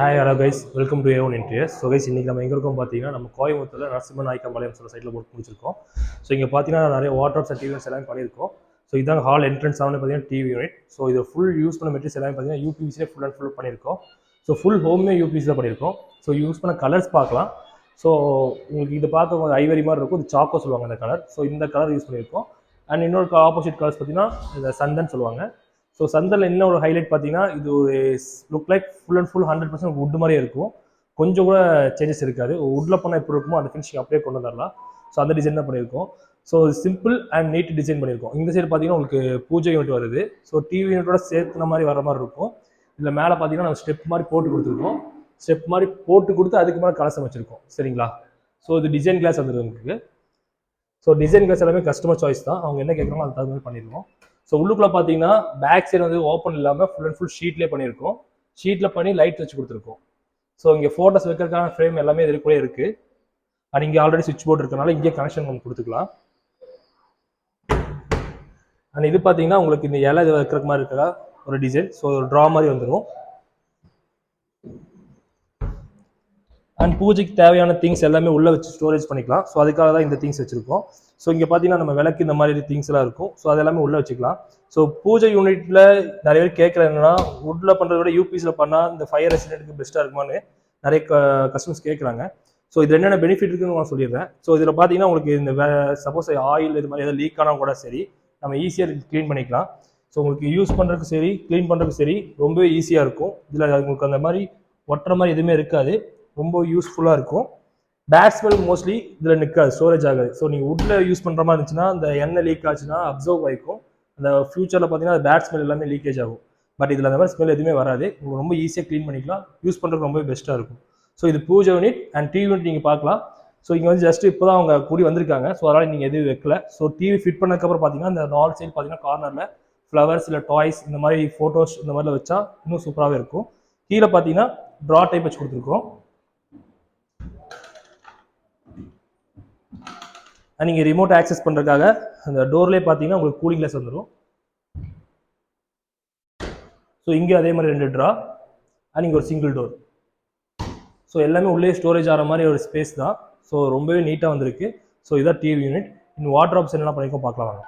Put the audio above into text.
Hi hello guys, welcome to A1 interiors. So guys, இன்றைக்கி நம்ம எங்கே இருக்கோம் பார்த்தீங்கன்னா, நம்ம கோயம்புத்தூரில் நரசிம்ம நாயக்கம்பாளையம் சொல்ல சைட்டில் போட்டு முடிச்சிருக்கோம். ஸோ இங்கே பார்த்தீங்கன்னா நிறைய வாட்ராப்ஸ் அண்ட் டிவிஸ் எல்லாம் பண்ணியிருக்கோம். ஸோ இதான் ஹால் என்ட்ரன்ஸ் ஆனது பார்த்தீங்கன்னா டிவி யூனிட். ஸோ இதை ஃபுல் யூஸ் பண்ண மெட்டீரியல்ஸ் எல்லாமே பார்த்தீங்கன்னா யூபிவிசியே ஃபுல் அண்ட் ஃபுல் பண்ணியிருக்கோம். ஸோ ஃபுல் ஹோமே யூபிவிசி தான் பண்ணியிருக்கோம். ஸோ யூஸ் பண்ண கலர்ஸ் பார்க்கலாம். ஸோ உங்களுக்கு இதை பார்க்க கொஞ்சம் ஐவரி மாதிரி இருக்கும். இது சாக்கோ சொல்லுவாங்க இந்த கலர். ஸோ இந்த கலர் யூஸ் பண்ணியிருக்கோம். அண்ட் இன்னொரு ஆப்போசிட் கலர்ஸ் பார்த்தீங்கன்னா இந்த சந்தன் சொல்லுவாங்க. ஸோ சந்தனில் என்ன ஒரு ஹைலைட் பார்த்தீங்கன்னா, இது ஒரு look like full and full 100% would மாதிரியே இருக்கும். கொஞ்சம் கூட சேஞ்சஸ் இருக்காது. வுட்டில் பண்ணால் எப்படி இருக்குமோ அந்த ஃபினிஷிங் அப்படியே கொண்டு வந்துடலாம். ஸோ அந்த டிசைன் தான் பண்ணியிருக்கோம். So simple and neat design பண்ணியிருக்கோம். இந்த சைடு பார்த்தீங்கன்னா உங்களுக்கு பூஜை யூனிட் வருது. ஸோ டிவி யூனிட்டோட சேர்த்துன மாதிரி வர மாதிரி இருக்கும். இதில் மேலே பார்த்தீங்கன்னா நம்ம ஸ்டெப் மாதிரி போட்டு கொடுத்துருக்கோம். ஸ்டெப் மாதிரி போட்டு கொடுத்து அதுக்கு மேலே கலசம் வச்சுருக்கோம். சரிங்களா? ஸோ இது டிசைன் கிளாஸ் வந்துருக்கு உங்களுக்கு. ஸோ டிசைன் கிளாஸ் எல்லாமே கஸ்டமர் சாய்ஸ் தான். அவங்க என்ன கேட்குறாங்களோ அது தகுந்த மாதிரி பண்ணிடுவோம். ஸோ உள்ளுக்குள்ள பார்த்தீங்கன்னா பேக் சைடு வந்து ஓப்பன் இல்லாமல் ஃபுல் அண்ட் ஃபுல் ஷீட்லேயே பண்ணியிருக்கோம். ஷீட்டில் பண்ணி லைட் வச்சு கொடுத்துருக்கோம். ஸோ இங்கே ஃபோட்டோஸ் வைக்கிறதுக்கான ஃப்ரேம் எல்லாமே இதுக்குள்ளே இருக்குது. அது இங்கே ஆல்ரெடி சுவிட்ச் போர்டு இருக்கனால இங்கே கனெக்ஷன் நம்ம கொடுத்துக்கலாம். அண்ட் இது பார்த்தீங்கன்னா உங்களுக்கு இந்த இலை இது வைக்கிற மாதிரி இருக்கிற ஒரு டிசைன். ஸோ ஒரு ட்ரா மாதிரி வந்துடும். அண்ட் பூஜைக்கு தேவையான திங்ஸ் எல்லாமே உள்ளே வச்சு ஸ்டோரேஜ் பண்ணிக்கலாம். ஸோ அதுக்காக தான் இந்த திங்ஸ் வச்சுருக்கோம். ஸோ இங்கே பார்த்தீங்கன்னா நம்ம விளக்கு இந்த மாதிரி திங்ஸ் எல்லாம் இருக்கும். ஸோ அது எல்லாமே உள்ளே வச்சுக்கலாம். ஸோ பூஜை யூனிட்டில் நிறைய பேர் கேட்குறது என்னன்னா, வுட்டில் பண்ணுறத விட யூபிஸில் பண்ணால் இந்த ஃபயர் ரெசிடென்ட்டுக்கு பெஸ்ட்டாக இருக்குமான்னு நிறைய கஸ்டமர்ஸ் கேட்குறாங்க. ஸோ இது என்னென்ன பெனிஃபிட் இருக்குன்னு நான் சொல்லிடுறேன். ஸோ இதில் பார்த்தீங்கன்னா உங்களுக்கு இந்த சப்போஸ் ஆயில் இது மாதிரி எதாவது லீக் ஆனால் கூட சரி, நம்ம ஈஸியாக க்ளீன் பண்ணிக்கலாம். ஸோ உங்களுக்கு யூஸ் பண்ணுறதுக்கு சரி, க்ளீன் பண்ணுறதுக்கு சரி ரொம்பவே ஈஸியாக இருக்கும். இதில் உங்களுக்கு அந்த மாதிரி ஒட்டுற மாதிரி எதுவுமே இருக்காது. ரொம்ப யூஸ்ஃபுல்லாக இருக்கும். பேட் ஸ்மெல் மோஸ்ட்லி இதில் நிற்காது, ஸ்டோரேஜ் ஆகாது. ஸோ நீங்கள் வுட்டில் யூஸ் பண்ணுற மாதிரி இருந்துச்சுன்னா அந்த எண்ணெய் லீக் ஆச்சுன்னா அப்சர்வ் ஆகிக்கும். அந்த ஃபியூச்சரில் பார்த்தீங்கன்னா அந்த பேட் ஸ்மெல் எல்லாமே லீக்கேஜ் ஆகும். பட் இதில் அந்த மாதிரி ஸ்மெல் எதுவுமே வராது. உங்களுக்கு ரொம்ப ஈஸியாக க்ளீன் பண்ணிக்கலாம். யூஸ் பண்ணுறதுக்கு ரொம்ப பெஸ்ட்டாக இருக்கும். ஸோ இது பூஜை யூனிட் அண்ட் டிவி யூனிட் நீங்கள் பார்க்கலாம். ஸோ இங்கே வந்து ஜஸ்ட் இப்போ தான் அவங்க கூடி வந்திருக்காங்க. ஸோ அதனால் நீங்கள் எதுவும் வைக்கல. ஸோ டிவி ஃபிட் பண்ணதுக்கப்புறம் பார்த்தீங்கன்னா இந்த நார்த் சைடு பார்த்தீங்கன்னா கார்னரில் ஃப்ளவர்ஸ் இல்லை டாய்ஸ் இந்த மாதிரி ஃபோட்டோஸ் இந்த மாதிரிலாம் வச்சா இன்னும் சூப்பராகவே இருக்கும். கீழே பார்த்தீங்கன்னா ட்ரா டைப் வச்சு கொடுத்துருக்கோம். நீங்கள் ரிமோட் ஆக்சஸ் பண்ணுறதுக்காக அந்த டோர்லேயே பார்த்தீங்கன்னா உங்களுக்கு கூலிங் கிளாஸ் வந்துடும். ஸோ இங்கே அதே மாதிரி 2 ட்ரா அண்ட் இங்கே ஒரு சிங்கிள் டோர். ஸோ எல்லாமே உள்ளே ஸ்டோரேஜ் ஆகிற மாதிரி ஒரு ஸ்பேஸ் தான். ஸோ ரொம்பவே நீட்டாக வந்திருக்கு. ஸோ இதான் டிவி யூனிட். இன்னும் வாட்டர் ஆப்ஷன் எல்லாம் பண்ணியிருக்கோம், பார்க்கலாம் வாங்க.